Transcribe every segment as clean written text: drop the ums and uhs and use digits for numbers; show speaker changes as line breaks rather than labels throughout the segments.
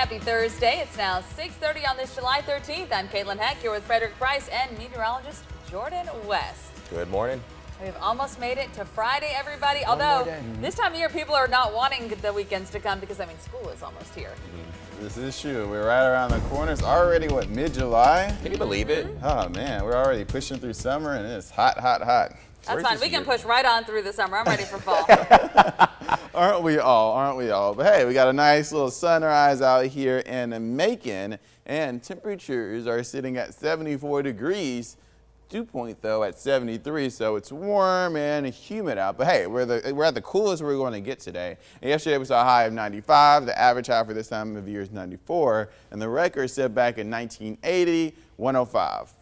Happy Thursday. It's now 6:30 on this July 13th. I'm Caitlin Heck here with Frederick Price and meteorologist Jordan West.
Good morning.
We've almost made it to Friday, everybody. Although this time of year, people are not wanting the weekends to come because, school is almost here.
This is true. We're right around the corner. It's already, mid-July?
Can you believe it?
Oh, man. We're already pushing through summer, and it's hot, hot, hot.
That's fine. We can push right on through the summer. I'm ready for fall.
Aren't we all? Aren't we all? But hey, we got a nice little sunrise out here in Macon, and temperatures are sitting at 74 degrees. Dew point though at 73, so it's warm and humid out. But hey, we're at the coolest we're going to get today. And yesterday we saw a high of 95. The average high for this time of year is 94, and the record set back in 1980, 105.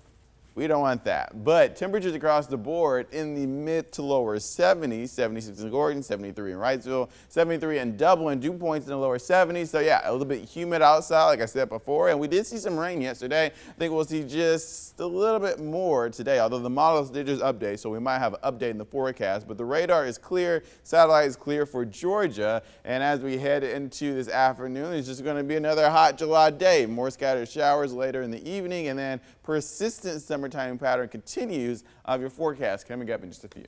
We don't want that. But temperatures across the board in the mid to lower 70s, 76 in Gordon, 73 in Wrightsville, 73 in Dublin, dew points in the lower 70s. So yeah, a little bit humid outside, like I said before. And we did see some rain yesterday. I think we'll see just a little bit more today, although the models did just update, so we might have an update in the forecast. But the radar is clear, satellite is clear for Georgia. And as we head into this afternoon, it's just going to be another hot July day. More scattered showers later in the evening, and then persistent summertime pattern continues of your forecast coming up in just a few.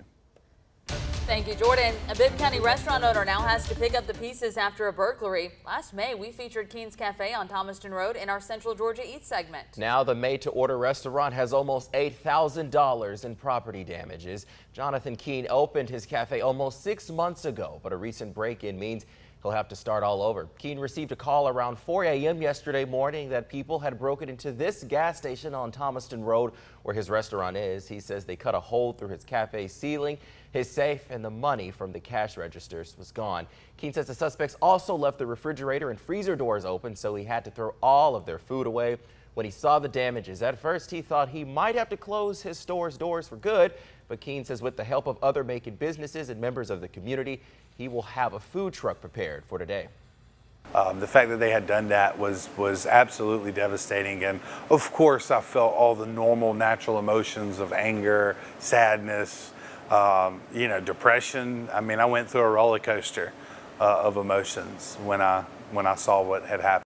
Thank you, Jordan. A Bibb County restaurant owner now has to pick up the pieces after a burglary. Last May, we featured Keen's Cafe on Thomaston Road in our Central Georgia Eats segment.
Now the made-to-order restaurant has almost $8,000 in property damages. Jonathan Keen opened his cafe almost 6 months ago, but a recent break-in means he'll have to start all over. Keen received a call around 4 a.m. yesterday morning that people had broken into this gas station on Thomaston Road where his restaurant is. He says they cut a hole through his cafe ceiling, his safe, and the money from the cash registers was gone. Keen says the suspects also left the refrigerator and freezer doors open, so he had to throw all of their food away. When he saw the damages, at first he thought he might have to close his store's doors for good, but Keen says with the help of other Macon businesses and members of the community, he will have a food truck prepared for today.
The fact that they had done that was absolutely devastating, and of course I felt all the normal natural emotions of anger, sadness, depression. I went through a roller coaster of emotions when I saw what had happened.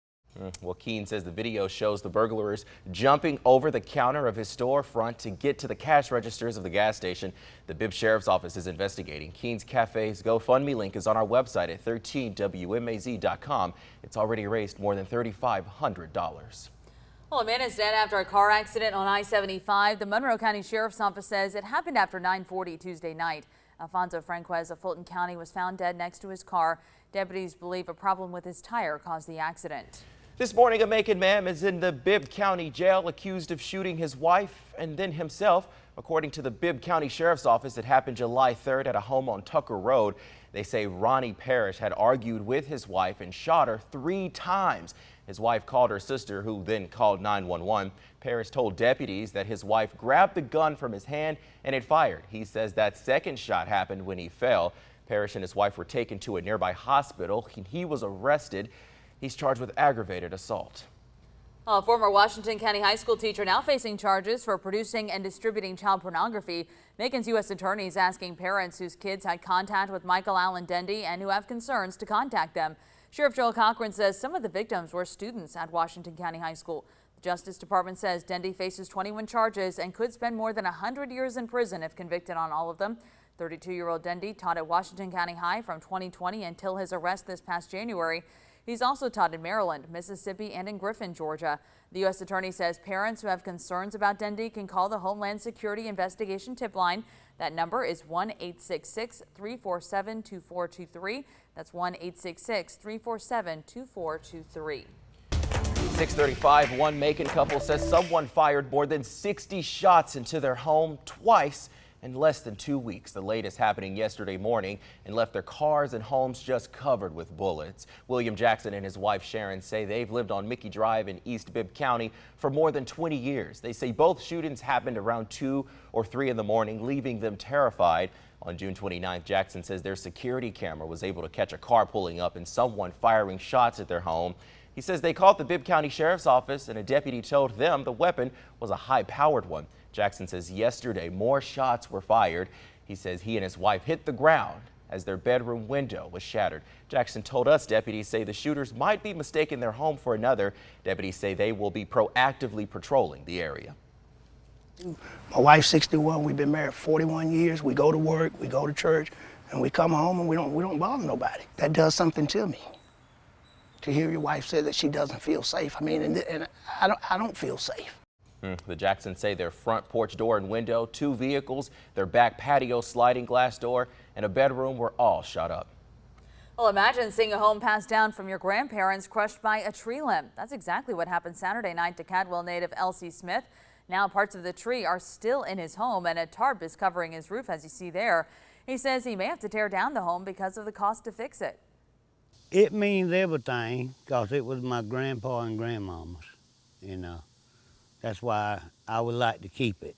Well, Keen says the video shows the burglars jumping over the counter of his storefront to get to the cash registers of the gas station. The Bibb Sheriff's Office is investigating. Keen's Cafe's GoFundMe link is on our website at 13wmaz.com. It's already raised more than $3,500.
Well, a man is dead after a car accident on I-75. The Monroe County Sheriff's Office says it happened after 9:40 Tuesday night. Alfonso Franquez of Fulton County was found dead next to his car. Deputies believe a problem with his tire caused the accident.
This morning, a Macon man is in the Bibb County Jail accused of shooting his wife and then himself. According to the Bibb County Sheriff's Office, it happened July 3rd at a home on Tucker Road. They say Perez had argued with his wife and shot her 3 times. His wife called her sister, who then called 911. Perez told deputies that his wife grabbed the gun from his hand and it fired. He says that second shot happened when he fell. Perez and his wife were taken to a nearby hospital. He was arrested. He's charged with aggravated assault.
A former Washington County high school teacher now facing charges for producing and distributing child pornography. Macon's U.S. attorney is asking parents whose kids had contact with Michael Allen Dendy and who have concerns to contact them. Sheriff Joel Cochran says some of the victims were students at Washington County High School. The Justice Department says Dendy faces 21 charges and could spend more than 100 years in prison if convicted on all of them. 32-year-old Dendy taught at Washington County High from 2020 until his arrest this past January. He's also taught in Maryland, Mississippi, and in Griffin, Georgia. The U.S. attorney says parents who have concerns about Dendy can call the Homeland Security Investigation Tip Line. That number is 1-866-347-2423. That's 1-866-347-2423.
6:35, one Macon couple says someone fired more than 60 shots into their home twice in less than 2 weeks. The latest happening yesterday morning and left their cars and homes just covered with bullets. William Jackson and his wife Sharon say they've lived on Mickey Drive in East Bibb County for more than 20 years. They say both shootings happened around 2 or 3 in the morning, leaving them terrified. On June 29th, Jackson says their security camera was able to catch a car pulling up and someone firing shots at their home. He says they called the Bibb County Sheriff's Office and a deputy told them the weapon was a high-powered one. Jackson says yesterday more shots were fired. He says he and his wife hit the ground as their bedroom window was shattered. Jackson told us deputies say the shooters might be mistaking their home for another. Deputies say they will be proactively patrolling the area.
My wife's 61. We've been married 41 years. We go to work, we go to church, and we come home and we don't bother nobody. That does something to me. To hear your wife say that she doesn't feel safe. I mean, and I don't feel safe.
The Jacksons say their front porch door and window, 2 vehicles, their back patio sliding glass door, and a bedroom were all shot up.
Well, imagine seeing a home passed down from your grandparents crushed by a tree limb. That's exactly what happened Saturday night to Cadwell native L.C. Smith. Now parts of the tree are still in his home and a tarp is covering his roof, as you see there. He says he may have to tear down the home because of the cost to fix it.
It means everything because it was my grandpa and grandmama's, that's why I would like to keep it.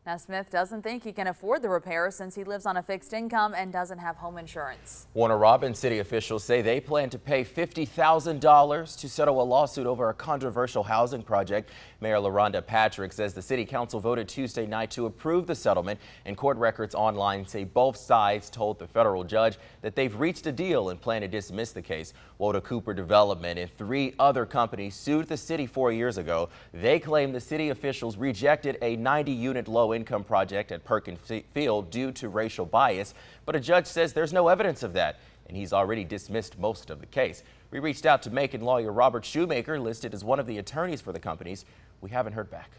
Now, Smith doesn't think he can afford the repair since he lives on a fixed income and doesn't have home insurance.
Warner Robins city officials say they plan to pay $50,000 to settle a lawsuit over a controversial housing project. Mayor LaRhonda Patrick says the city council voted Tuesday night to approve the settlement, and court records online say both sides told the federal judge that they've reached a deal and plan to dismiss the case. Woda Cooper Development and 3 other companies sued the city 4 years ago. They claim the city officials rejected a 90-unit low-income project at Perkins Field due to racial bias, but a judge says there's no evidence of that, and he's already dismissed most of the case. We reached out to Macon lawyer Robert Shoemaker, listed as one of the attorneys for the companies. We haven't heard back.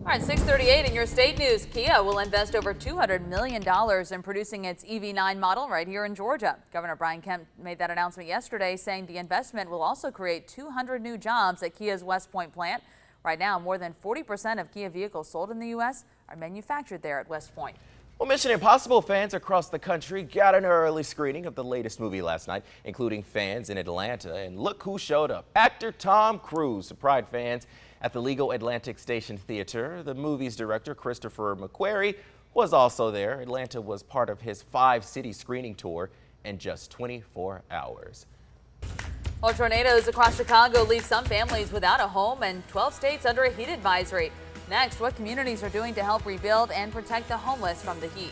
All right, 6:38 in your state news. Kia will invest over $200 million in producing its EV9 model right here in Georgia. Governor Brian Kemp made that announcement yesterday, saying the investment will also create 200 new jobs at Kia's West Point plant. Right now, more than 40% of Kia vehicles sold in the U.S. are manufactured there at West Point.
Well, Mission Impossible fans across the country got an early screening of the latest movie last night, including fans in Atlanta. And look who showed up. Actor Tom Cruise surprised fans at the Legal Atlantic Station Theater. The movie's director, Christopher McQuarrie, was also there. Atlanta was part of his 5-city screening tour in just 24 hours.
Well, tornadoes across Chicago leave some families without a home and 12 states under a heat advisory. Next, what communities are doing to help rebuild and protect the homeless from the heat.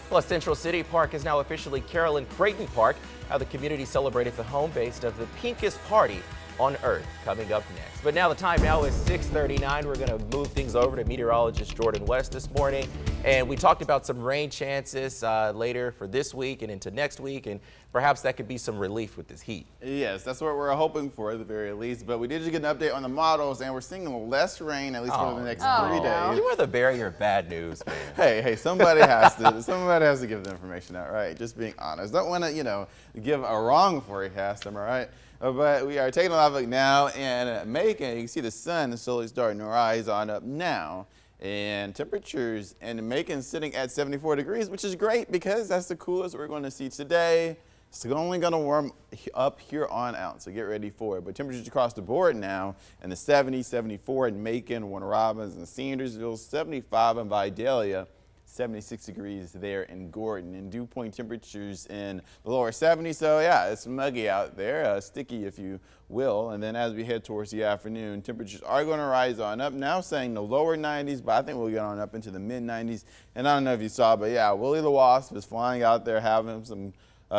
Plus, Central City Park is now officially Carolyn Creighton Park, how the community celebrated the home base of the pinkest party on Earth, coming up next. But now the time now is 6:39. We're going to move things over to meteorologist Jordan West this morning. And we talked about some rain chances later for this week and into next week. And perhaps that could be some relief with this heat.
Yes, that's what we're hoping for at the very least. But we did just get an update on the models, and we're seeing less rain, at least for the next 3 days.
You are the bearer of bad news, man.
Hey, somebody has to give the information out, right? Just being honest. Don't want to, give a wrong forecast, am I right? But we are taking a live look now, and Macon, you can see the sun is slowly starting to rise on up now. And temperatures in Macon sitting at 74 degrees, which is great because that's the coolest we're going to see today. It's only going to warm up here on out, so get ready for it. But temperatures across the board now in the 70s, 74 in Macon, Warner Robins, and Sandersville, 75 in Vidalia, 76 degrees there in Gordon, and dew point temperatures in the lower 70s. So yeah, it's muggy out there, sticky if you will. And then as we head towards the afternoon, temperatures are going to rise on up. Now saying the lower 90s, but I think we'll get on up into the mid 90s. And I don't know if you saw, but yeah, Willie the Wasp is flying out there having some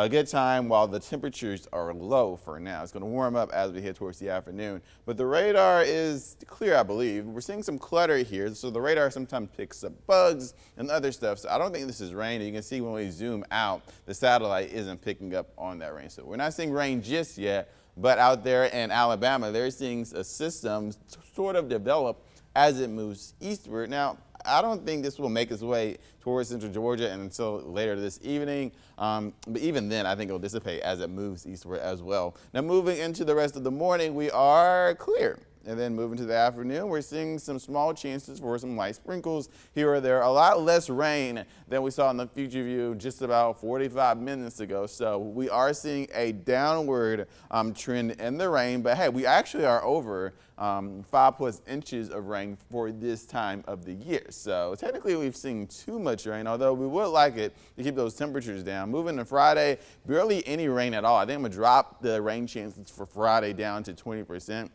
good time while the temperatures are low for now. It's going to warm up as we head towards the afternoon. But the radar is clear, I believe. We're seeing some clutter here, so the radar sometimes picks up bugs and other stuff. So I don't think this is rain. You can see when we zoom out, the satellite isn't picking up on that rain. So we're not seeing rain just yet, but out there in Alabama, they're seeing a system sort of develop as it moves eastward. Now, I don't think this will make its way towards central Georgia until later this evening. But even then, I think it will dissipate as it moves eastward as well. Now, moving into the rest of the morning, we are clear. And then moving to the afternoon, we're seeing some small chances for some light sprinkles here or there. A lot less rain than we saw in the future view just about 45 minutes ago. So we are seeing a downward trend in the rain. But hey, we actually are over 5+ inches of rain for this time of the year. So technically we've seen too much rain, although we would like it to keep those temperatures down. Moving to Friday, barely any rain at all. I think I'm going to drop the rain chances for Friday down to 20%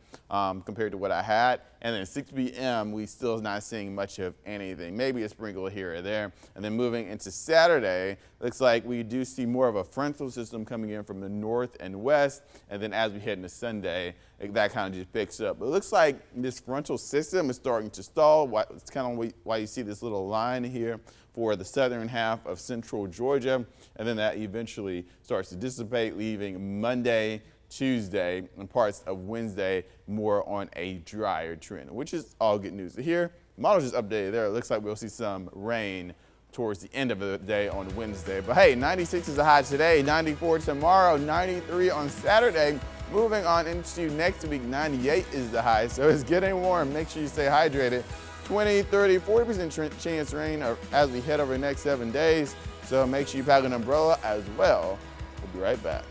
compared compared to what I had. And then 6 p.m., we still not seeing much of anything, maybe a sprinkle here or there. And then moving into Saturday, looks like we do see more of a frontal system coming in from the north and west. And then as we head into Sunday, that kind of just picks up. But it looks like this frontal system is starting to stall. It's kind of why you see this little line here for the southern half of central Georgia. And then that eventually starts to dissipate, leaving Monday, Tuesday, and parts of Wednesday more on a drier trend, which is all good news. Here, model just updated there. It looks like we'll see some rain towards the end of the day on Wednesday. But hey, 96 is the high today, 94 tomorrow, 93 on Saturday. Moving on into next week, 98 is the high, so it's getting warm. Make sure you stay hydrated. 20, 30, 40% chance rain as we head over the next 7 days. So make sure you pack an umbrella as well. We'll be right back.